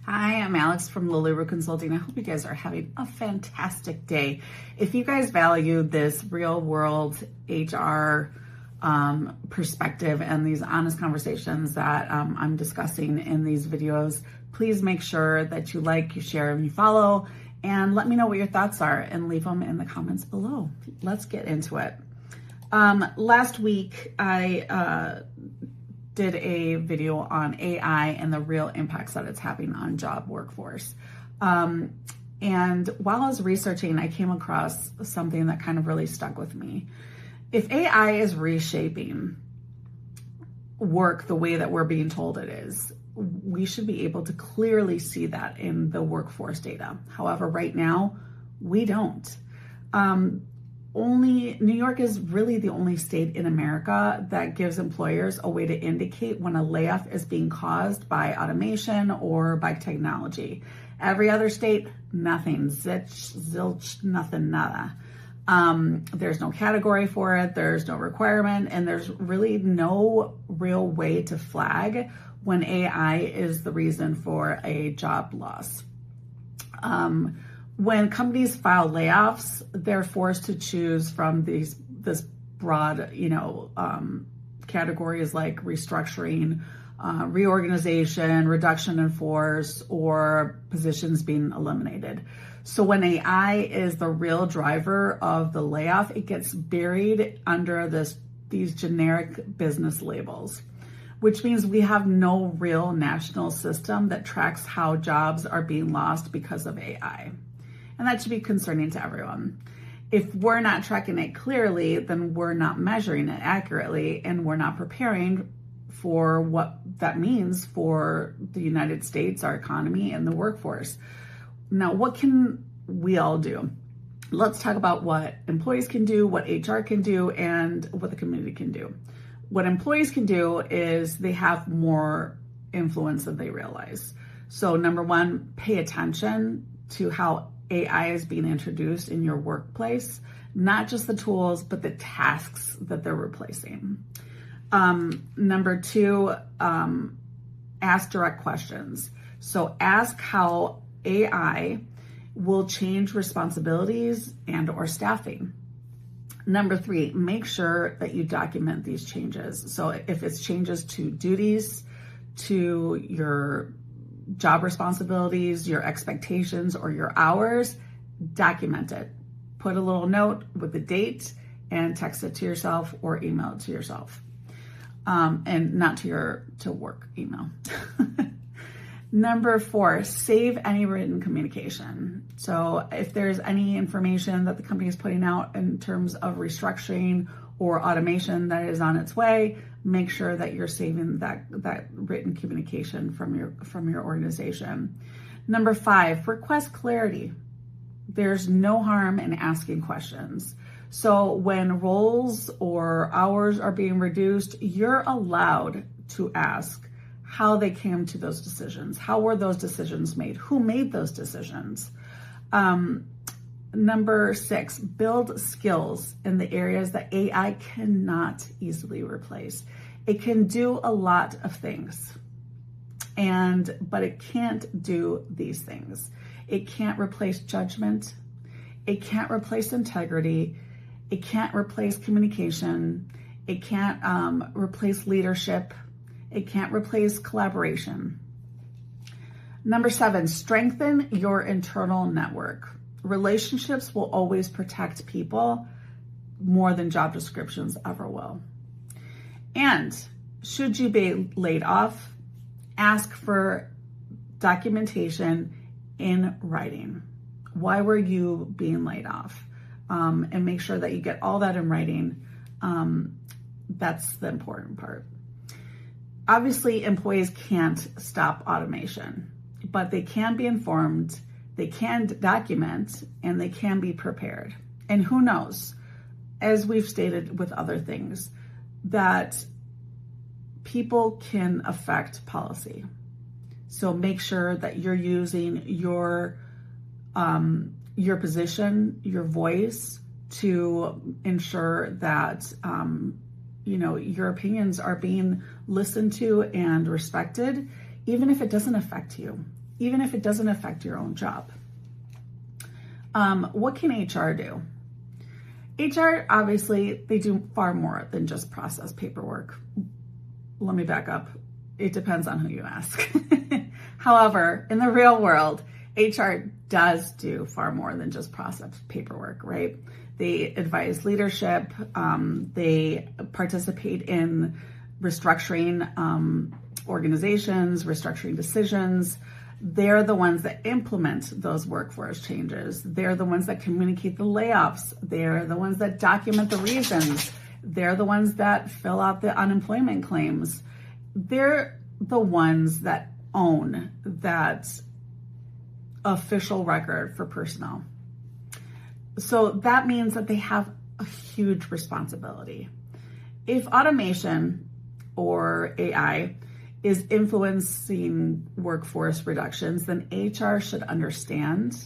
Hi, I'm Alex from LaLue Consulting. I hope you guys are having a fantastic day. If you guys value this real world HR perspective and these honest conversations that I'm discussing in these videos, please make sure that you like, you share, and you follow, and let me know what your thoughts are and leave them in the comments below. Let's get into it. Last week, I did a video on AI and the real impacts that it's having on job workforce. And while I was researching, I came across something that kind of really stuck with me. If AI is reshaping work the way that we're being told it is, we should be able to clearly see that in the workforce data. However, right now, we don't. New York is really the only state in America that gives employers a way to indicate when a layoff is being caused by automation or by technology. Every other state, nothing, zilch, nothing, nada. There's no category for it, there's no requirement, and there's really no real way to flag when AI is the reason for a job loss. When companies file layoffs, they're forced to choose from this broad, categories like restructuring, reorganization, reduction in force, or positions being eliminated. So when AI is the real driver of the layoff, it gets buried under these generic business labels, which means we have no real national system that tracks how jobs are being lost because of AI. And that should be concerning to everyone. If we're not tracking it clearly, then we're not measuring it accurately, and we're not preparing for what that means for the United States, our economy, and the workforce. Now, what can we all do? Let's talk about what employees can do, what HR can do, and what the community can do. What employees can do is they have more influence than they realize. So number one, pay attention to how AI is being introduced in your workplace, not just the tools, but the tasks that they're replacing. Number two, ask direct questions. So ask how AI will change responsibilities and or staffing. Number three, make sure that you document these changes. So if it's changes to duties, to your job responsibilities, your expectations, or your hours, document it. Put a little note with the date and text it to yourself or email it to yourself. And not to work email. Number four, save any written communication. So if there's any information that the company is putting out in terms of restructuring or automation that is on its way, make sure that you're saving that written communication from your organization. Number five, request clarity. There's no harm in asking questions. So when roles or hours are being reduced, you're allowed to ask how they came to those decisions. How were those decisions made? Who made those decisions? Number six, build skills in the areas that AI cannot easily replace. It can do a lot of things, but it can't do these things. It can't replace judgment. It can't replace integrity. It can't replace communication. It can't replace leadership. It can't replace collaboration. Number seven, strengthen your internal network. Relationships will always protect people more than job descriptions ever will. And should you be laid off, ask for documentation in writing. Why were you being laid off? And make sure that you get all that in writing. That's the important part. Obviously, employees can't stop automation, but they can be informed, they can document, and they can be prepared. And who knows, as we've stated with other things, that people can affect policy. So make sure that you're using your position, your voice, to ensure that your opinions are being listened to and respected, even if it doesn't affect you. even if it doesn't affect your own job. What can HR do? HR, obviously, they do far more than just process paperwork. Let me back up. It depends on who you ask. However, in the real world, HR does do far more than just process paperwork, right? They advise leadership. They participate in restructuring organizations, restructuring decisions. They're the ones that implement those workforce changes. They're the ones that communicate the layoffs. They're the ones that document the reasons. They're the ones that fill out the unemployment claims. They're the ones that own that official record for personnel. So that means that they have a huge responsibility. If automation or AI is influencing workforce reductions, then HR should understand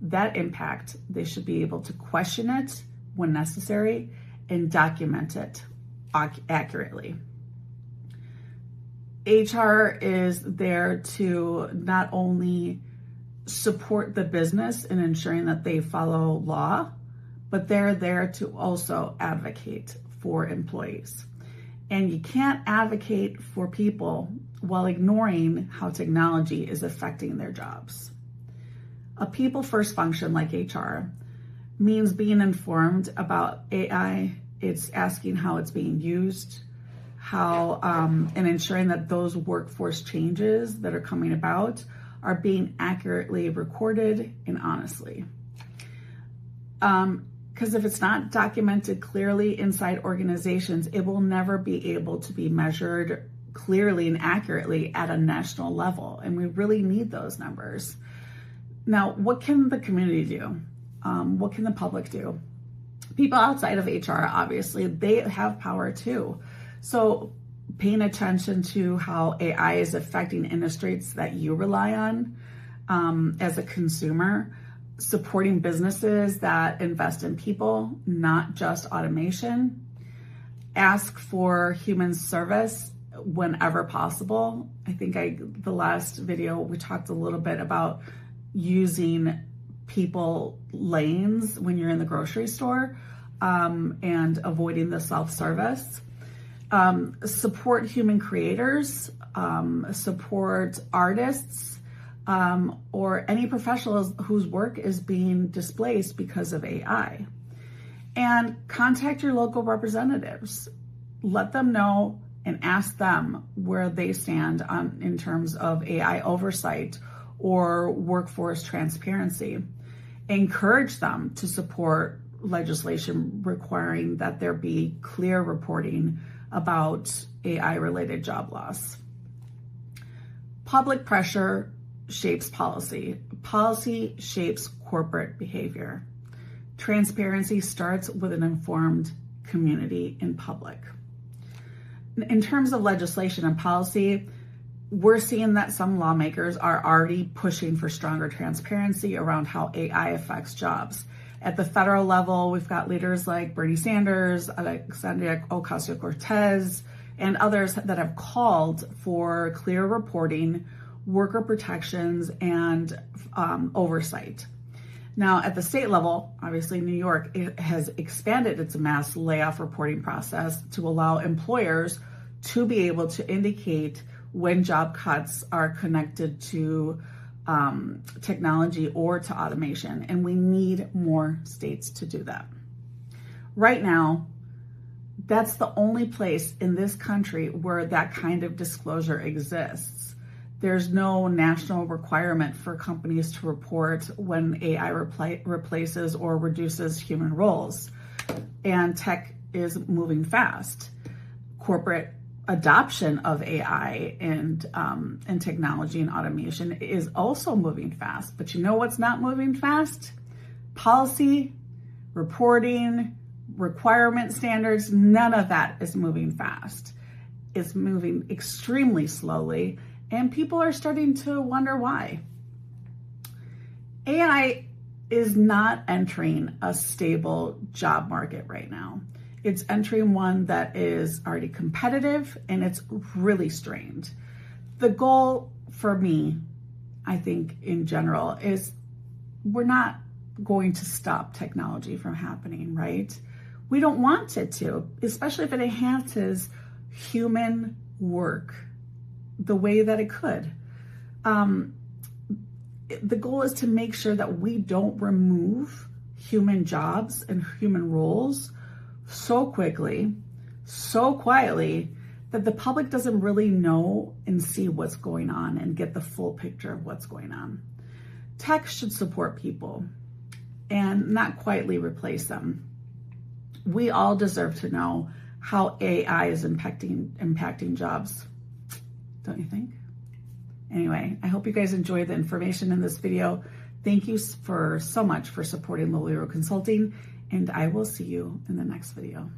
that impact. They should be able to question it when necessary and document it accurately. HR is there to not only support the business in ensuring that they follow law, but they're there to also advocate for employees. And you can't advocate for people while ignoring how technology is affecting their jobs. A people-first function like HR means being informed about AI. It's asking how it's being used, and ensuring that those workforce changes that are coming about are being accurately recorded and honestly. Because if it's not documented clearly inside organizations, it will never be able to be measured clearly and accurately at a national level. And we really need those numbers. Now, what can the community do? What can the public do? People outside of HR, obviously, they have power too. So paying attention to how AI is affecting industries that you rely on as a consumer, supporting businesses that invest in people, not just automation. Ask for human service whenever possible. I think the last video, we talked a little bit about using people lanes when you're in the grocery store and avoiding the self-service. Support human creators, support artists, or any professionals whose work is being displaced because of AI. And contact your local representatives. Let them know and ask them where they stand in terms of AI oversight or workforce transparency. Encourage them to support legislation requiring that there be clear reporting about AI-related job loss. Public pressure shapes policy. Policy shapes corporate behavior. Transparency starts with an informed community in public. In terms of legislation and policy, we're seeing that some lawmakers are already pushing for stronger transparency around how AI affects jobs. At the federal level, we've got leaders like Bernie Sanders, Alexandria Ocasio-Cortez, and others that have called for clear reporting, worker protections, and oversight. Now, at the state level, obviously New York has expanded its mass layoff reporting process to allow employers to be able to indicate when job cuts are connected to technology or to automation, and we need more states to do that. Right now, that's the only place in this country where that kind of disclosure exists. There's no national requirement for companies to report when AI replaces or reduces human roles, and tech is moving fast. Corporate adoption of AI and technology and automation is also moving fast. But you know what's not moving fast? Policy, reporting, requirement standards, none of that is moving fast. It's moving extremely slowly, and people are starting to wonder why. AI is not entering a stable job market right now. It's entering one that is already competitive and it's really strained. The goal for me I think in general, is we're not going to stop technology from happening, right? We don't want it to, especially if it enhances human work the way that it could. The goal is to make sure that we don't remove human jobs and human roles so quickly, so quietly, that the public doesn't really know and see what's going on and get the full picture of what's going on. Tech should support people and not quietly replace them. We all deserve to know how AI is impacting jobs, don't you think? Anyway, I hope you guys enjoyed the information in this video. Thank you so much for supporting Lowly Road Consulting, and I will see you in the next video.